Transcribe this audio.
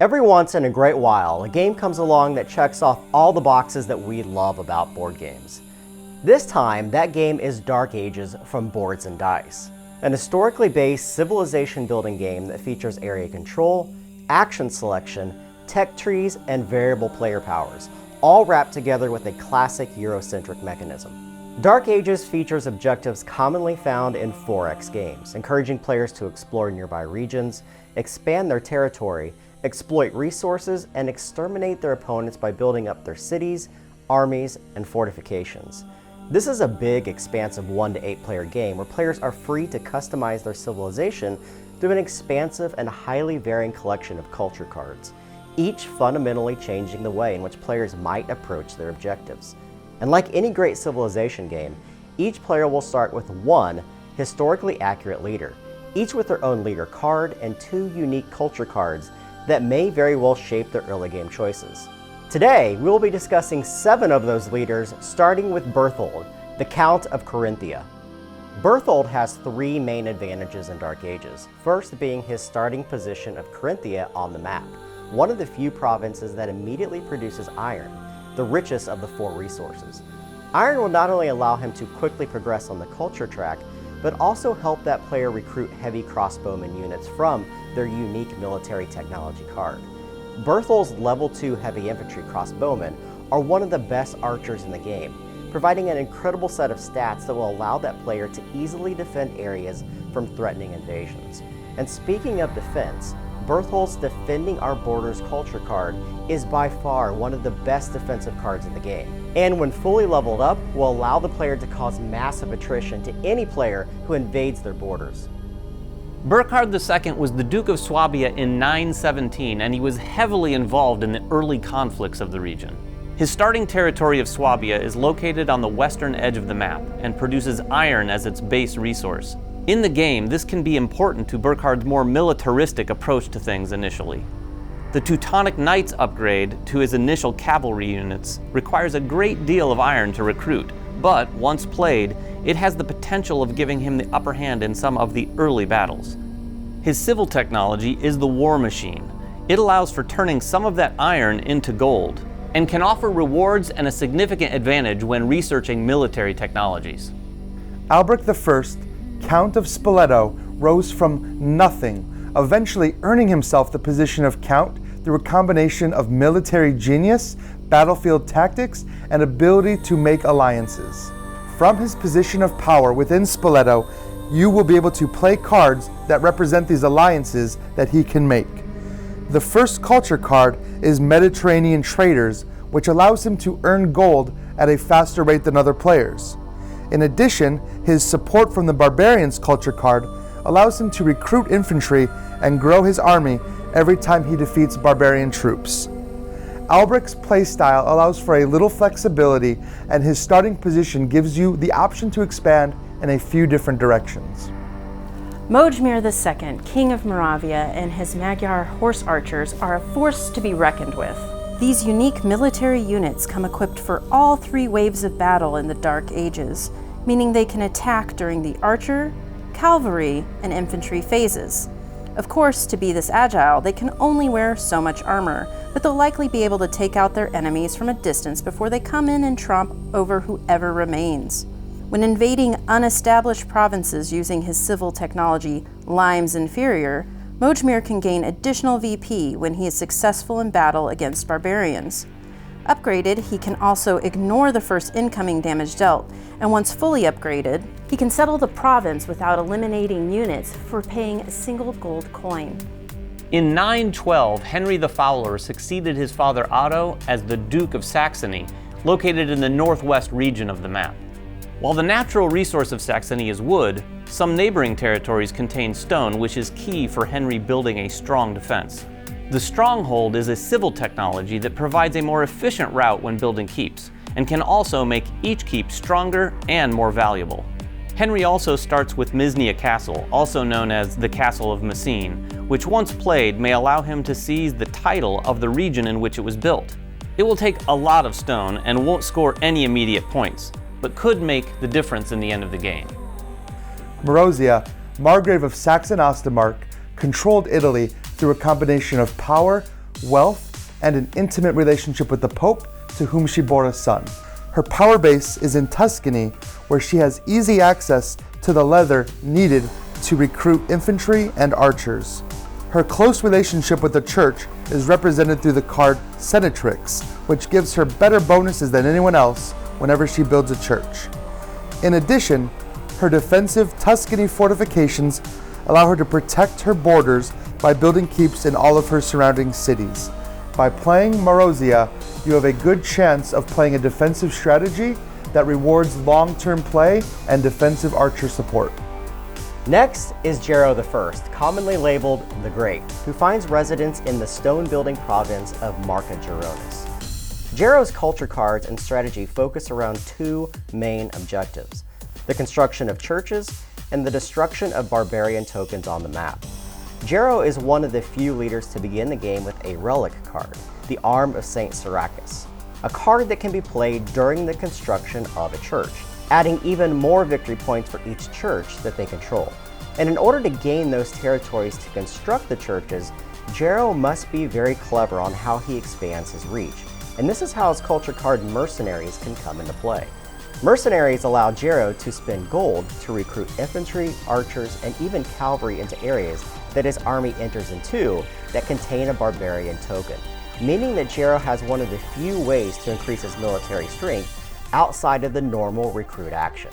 Every once in a great while, a game comes along that checks off all the boxes that we love about board games. This time, that game is Dark Ages from Boards and Dice, an historically based civilization building game that features area control, action selection, tech trees, and variable player powers, all wrapped together with a classic Eurocentric mechanism. Dark Ages features objectives commonly found in 4X games, encouraging players to explore nearby regions, expand their territory, exploit resources, and exterminate their opponents by building up their cities, armies, and fortifications. This is a big, expansive 1 to 8 player game where players are free to customize their civilization through an expansive and highly varying collection of culture cards, each fundamentally changing the way in which players might approach their objectives. And like any great civilization game, each player will start with one historically accurate leader, each with their own leader card and 2 unique culture cards that may very well shape their early game choices. Today, we will be discussing 7 of those leaders, starting with Berthold, the Count of Carinthia. Berthold has 3 main advantages in Dark Ages, first being his starting position of Carinthia on the map, one of the few provinces that immediately produces iron, the richest of the 4 resources. Iron will not only allow him to quickly progress on the culture track, but also help that player recruit heavy crossbowman units from their unique military technology card. Berthold's level 2 heavy infantry crossbowmen are one of the best archers in the game, providing an incredible set of stats that will allow that player to easily defend areas from threatening invasions. And speaking of defense, Berthold's Defending Our Borders culture card is by far one of the best defensive cards in the game, and when fully leveled up, will allow the player to cause massive attrition to any player who invades their borders. Burkhard II was the Duke of Swabia in 917, and he was heavily involved in the early conflicts of the region. His starting territory of Swabia is located on the western edge of the map and produces iron as its base resource. In the game, this can be important to Burkhard's more militaristic approach to things initially. The Teutonic Knights upgrade to his initial cavalry units requires a great deal of iron to recruit, but once played, it has the potential of giving him the upper hand in some of the early battles. His civil technology is the War Machine. It allows for turning some of that iron into gold, and can offer rewards and a significant advantage when researching military technologies. Albrecht I, Count of Spoleto, rose from nothing, eventually earning himself the position of Count through a combination of military genius, battlefield tactics, and ability to make alliances. From his position of power within Spoleto, you will be able to play cards that represent these alliances that he can make. The first culture card is Mediterranean Traders, which allows him to earn gold at a faster rate than other players. In addition, his support from the Barbarians culture card allows him to recruit infantry and grow his army every time he defeats barbarian troops. Albrecht's playstyle allows for a little flexibility, and his starting position gives you the option to expand in a few different directions. Mojmir II, King of Moravia, and his Magyar horse archers are a force to be reckoned with. These unique military units come equipped for all 3 waves of battle in the Dark Ages, meaning they can attack during the archer, cavalry, and infantry phases. Of course, to be this agile, they can only wear so much armor, but they'll likely be able to take out their enemies from a distance before they come in and tromp over whoever remains. When invading unestablished provinces using his civil technology, Lime's Inferior, Mojmir can gain additional VP when he is successful in battle against barbarians. Upgraded, he can also ignore the first incoming damage dealt, and once fully upgraded, he can settle the province without eliminating units for paying a single gold coin. In 912, Henry the Fowler succeeded his father Otto as the Duke of Saxony, located in the northwest region of the map. While the natural resource of Saxony is wood, some neighboring territories contain stone, which is key for Henry building a strong defense. The Stronghold is a civil technology that provides a more efficient route when building keeps, and can also make each keep stronger and more valuable. Henry also starts with Misnia Castle, also known as the Castle of Messene, which once played may allow him to seize the title of the region in which it was built. It will take a lot of stone and won't score any immediate points, but could make the difference in the end of the game. Margrave of Saxon-Ostermark controlled Italy through a combination of power, wealth, and an intimate relationship with the Pope, to whom she bore a son. Her power base is in Tuscany, where she has easy access to the leather needed to recruit infantry and archers. Her close relationship with the church is represented through the card Senatrix, which gives her better bonuses than anyone else whenever she builds a church. In addition, her defensive Tuscany fortifications allow her to protect her borders by building keeps in all of her surrounding cities. By playing Moravia, you have a good chance of playing a defensive strategy that rewards long-term play and defensive archer support. Next is Jarrow I, commonly labeled the Great, who finds residence in the stone-building province of Margrave. Jarrow's culture cards and strategy focus around two main objectives: the construction of churches and the destruction of barbarian tokens on the map. Jarrow is one of the few leaders to begin the game with a relic card, the Arm of St. Syracuse, a card that can be played during the construction of a church, adding even more victory points for each church that they control. And in order to gain those territories to construct the churches, Jarrow must be very clever on how he expands his reach. And this is how his culture card Mercenaries can come into play. Mercenaries allow Jarrow to spend gold to recruit infantry, archers, and even cavalry into areas that his army enters into that contain a barbarian token, meaning that Jarrow has one of the few ways to increase his military strength outside of the normal recruit action.